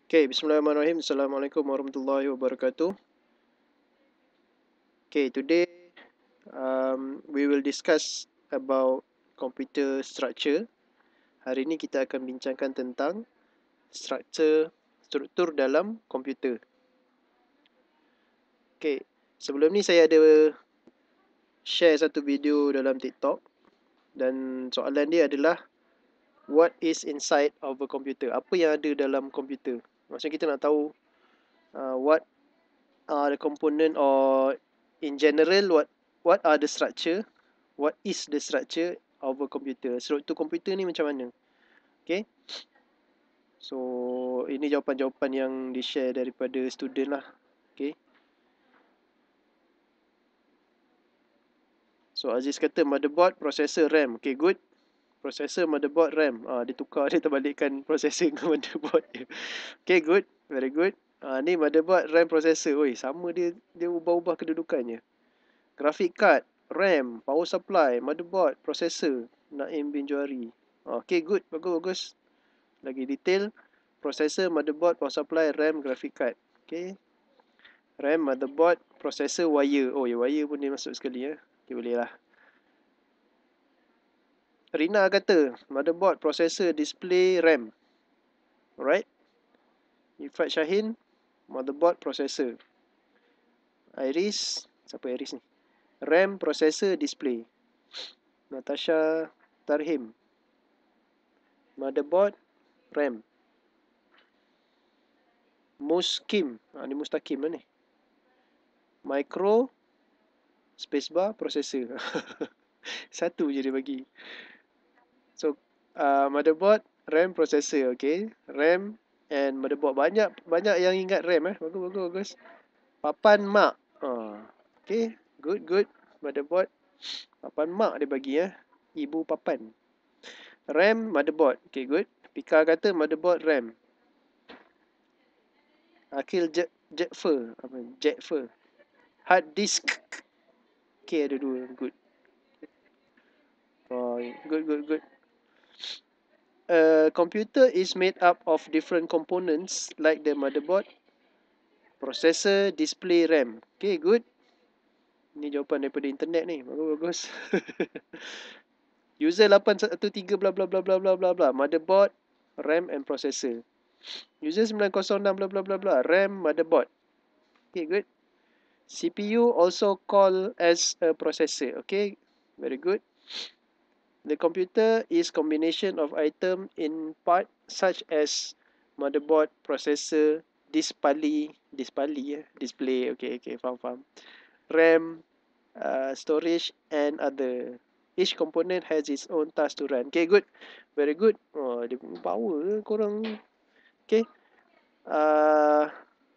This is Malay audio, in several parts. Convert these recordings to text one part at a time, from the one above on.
Okay, Bismillahirrahmanirrahim. Assalamualaikum warahmatullahi wabarakatuh. Okay, today we will discuss about computer structure. Hari ini kita akan bincangkan tentang struktur dalam komputer. Okay, sebelum ni saya ada share satu video dalam TikTok dan soalan dia adalah what is inside of a computer? Apa yang ada dalam komputer? Maksudnya kita nak tahu what are the component or in general what are the structure, what is the structure of a computer, struktur komputer ni macam mana. Okay, so ini jawapan-jawapan yang di share daripada student lah. Okay, so Aziz kata motherboard, processor, RAM. Okay, good. Processor, motherboard, RAM. Dia tukar, dia terbalikkan processor ke motherboard dia. Okay, good, very good. Ni motherboard, RAM, processor. Oi, sama dia ubah-ubah kedudukannya. Graphic card, RAM, power supply, motherboard, processor. Naim bin Juari. Okay, good. Bagus-bagus. Lagi detail. Processor, motherboard, power supply, RAM, graphic card. Okay. RAM, motherboard, processor, wire. Oh, ya wire pun dia masuk sekali ya. Okay, boleh lah. Rina kata, motherboard, processor, display, RAM. Alright. Ifrat Shahin, motherboard, processor. Iris, siapa Iris ni? RAM, processor, display. Natasha Tarhim, motherboard, RAM. Muskim, ni Mustaqim lah ni. Micro, spacebar, processor. Satu je dia bagi. So, motherboard, RAM, processor. Okay. RAM and motherboard. Banyak yang ingat RAM. Bagus. Papan mak. Okay. Good. Motherboard. Papan mak dia bagi. Ibu papan. RAM, motherboard. Okay, good. Pika kata motherboard, RAM. Akil Jetfer. Hard disk. Okay, ada dua. Good. Good. A computer is made up of different components like the motherboard, processor, display, RAM. Okay, good. Ni jawapan daripada internet ni. Bagus. User 813 bla bla bla bla bla bla bla. Motherboard, RAM and processor. User 906 bla bla bla bla. RAM, motherboard. Okay, good. CPU also called as a processor. Okay, very good. The computer is combination of item in part such as motherboard, processor, display. Okay, faham. RAM, storage and other. Each component has its own task to run. Okay, good. Very good. Dia power korang. Okay.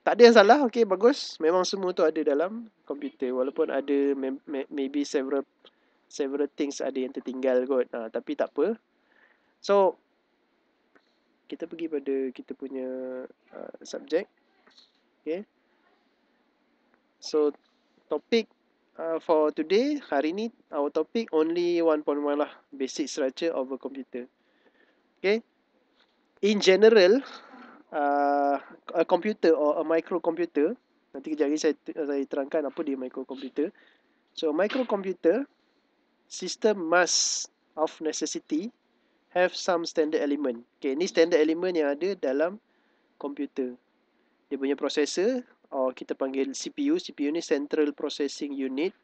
Tak ada yang salah. Okay, bagus. Memang semua tu ada dalam komputer. Walaupun ada maybe several things ada yang tertinggal kot. Tapi tak apa. So, kita pergi pada kita punya subjek. Okay. So, topik for today, hari ni, our topic only 1.1 lah. Basic structure of a computer. Okay. In general, a computer or a microcomputer, nanti kejap lagi saya terangkan apa dia microcomputer. So, microcomputer system must of necessity have some standard element. Okay, ni standard element yang ada dalam komputer. Dia punya processor, or kita panggil CPU. CPU ni Central Processing Unit.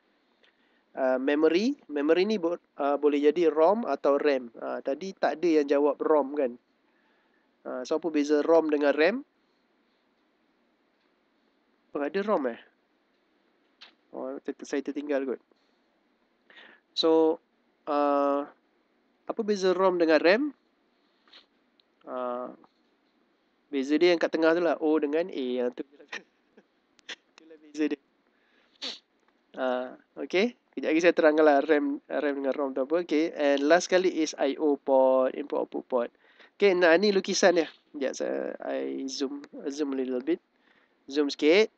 Memory ni boleh jadi ROM atau RAM. Tadi tak ada yang jawab ROM kan. So, apa beza ROM dengan RAM? Ada ROM saya tertinggal kot. So, apa beza ROM dengan RAM? Beza dia yang kat tengah tu lah. O dengan A. Yang tu itulah beza dia. Okay. Kejap lagi saya terangkan lah RAM dengan ROM tu apa. Okay. And last kali is I/O port, input output port. Okay. Nah, ni lukisan dia. Sekejap I zoom a little bit. Zoom sikit.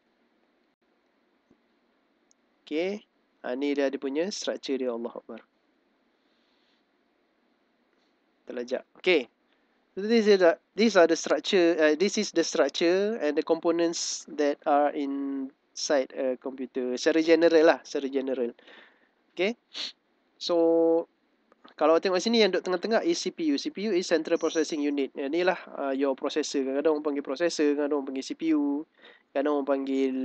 Okay. Ni dia punya structure dia. Allah Akbar. Terlajak. Okay. So these are the structure. This is the structure and the components that are inside a computer. Secara general lah, secara general. Okay. So kalau tengok sini yang duduk tengah-tengah is CPU. CPU is Central Processing Unit. Yang ni lah your processor. Kadang-kadang orang panggil processor, kadang-kadang orang panggil CPU, kadang orang panggil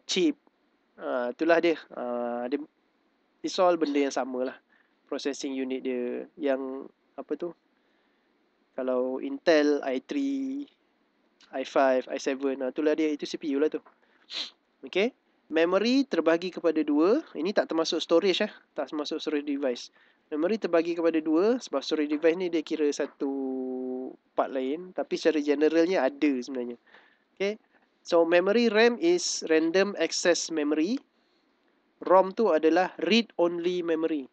chip. Itulah dia. It's all benda yang sama lah. Processing unit dia. Yang apa tu? Kalau Intel, i3, i5, i7, itulah dia. Itu CPU lah tu. Okay. Memory terbagi kepada dua. Ini tak termasuk storage tak termasuk storage device. Memory terbagi kepada dua sebab storage device ni dia kira satu part lain, tapi secara generalnya ada sebenarnya. Okay. So memory RAM is random access memory. ROM tu adalah read only memory.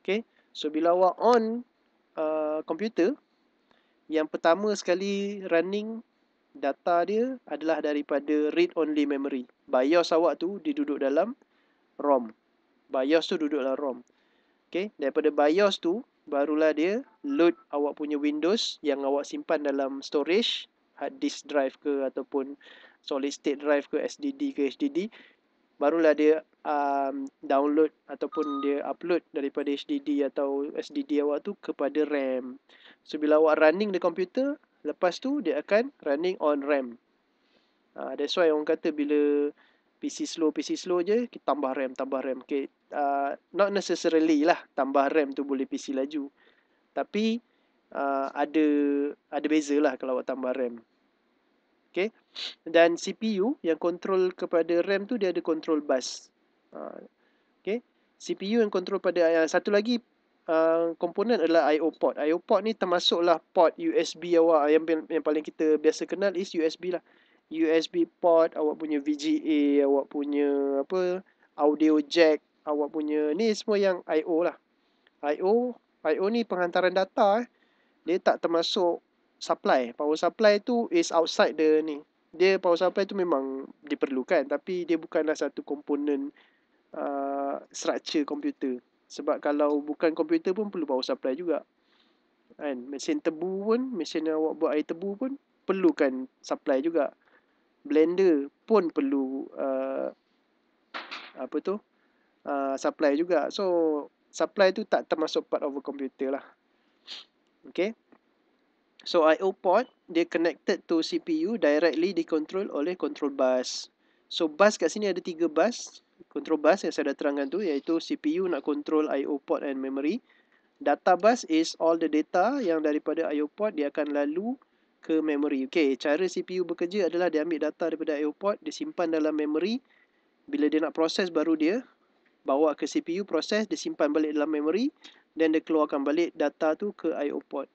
Okay. So bila awak on komputer, yang pertama sekali running data dia adalah daripada read only memory. BIOS awak tu dia duduk dalam ROM. BIOS tu duduk dalam ROM. Okay, daripada BIOS tu barulah dia load awak punya Windows yang awak simpan dalam storage, hard disk drive ke ataupun solid state drive ke, SSD ke HDD. Barulah dia download ataupun dia upload daripada HDD atau SSD awak tu kepada RAM. So bila awak running the computer, lepas tu dia akan running on RAM. That's why orang kata bila PC slow je, kita tambah RAM. Okay, not necessarily lah tambah RAM tu boleh PC laju. Tapi ada beza lah kalau awak tambah RAM. Okay. Dan CPU yang control kepada RAM tu dia ada control bus. Okay. CPU yang control pada satu lagi komponen adalah IO port. IO port ni termasuklah port USB awak yang paling kita biasa kenal is USB lah. USB port, awak punya VGA, awak punya audio jack, awak punya ni semua yang IO lah. IO ni penghantaran data dia tak termasuk supply. Power supply tu is outside the ni. Dia power supply tu memang diperlukan tapi dia bukanlah satu komponen structure komputer. Sebab kalau bukan komputer pun perlu power supply juga. Kan? Mesin tebu pun, mesin yang awak buat air tebu pun perlukan supply juga. Blender pun perlu supply juga. So supply tu tak termasuk part of a computer lah. Okay. So IO port dia connected to CPU directly dikontrol oleh control bus. So bus kat sini ada 3 bus. Control bus yang saya dah terangkan tu iaitu CPU nak control IO port and memory. Data bus is all the data yang daripada IO port dia akan lalu ke memory. Okay, cara CPU bekerja adalah dia ambil data daripada IO port, dia simpan dalam memory. Bila dia nak proses baru dia bawa ke CPU, proses, dia simpan balik dalam memory dan dia keluarkan balik data tu ke IO port.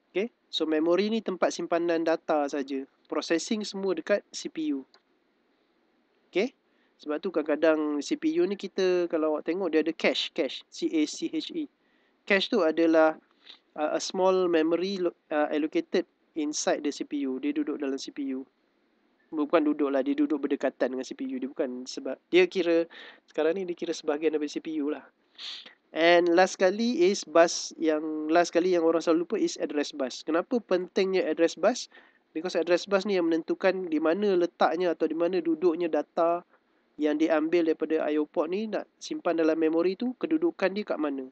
Okay, so memory ni tempat simpanan data saja. Processing semua dekat CPU. Okay, sebab tu kadang-kadang CPU ni kita kalau awak tengok dia ada cache, C-A-C-H-E. Cache tu adalah a small memory allocated inside the CPU. Dia duduk dalam CPU. Bukan duduk lah, dia duduk berdekatan dengan CPU. Dia bukan sebab dia kira sekarang ni dia kira sebahagian daripada CPU lah. And last kali is bus yang last kali yang orang selalu lupa is address bus. Kenapa pentingnya address bus? Because address bus ni yang menentukan di mana letaknya atau di mana duduknya data yang diambil daripada IO port ni nak simpan dalam memori tu, kedudukan dia kat mana.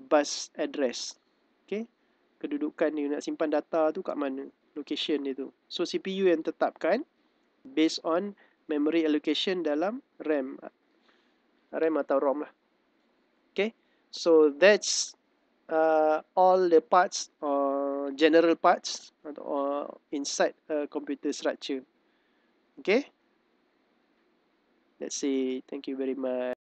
Bus address. Okay. Kedudukan dia nak simpan data tu kat mana. Location dia tu. So CPU yang tetapkan based on memory allocation dalam RAM. RAM atau ROM lah. Okay, so that's all the parts or general parts inside a computer structure. Okay, let's say thank you very much.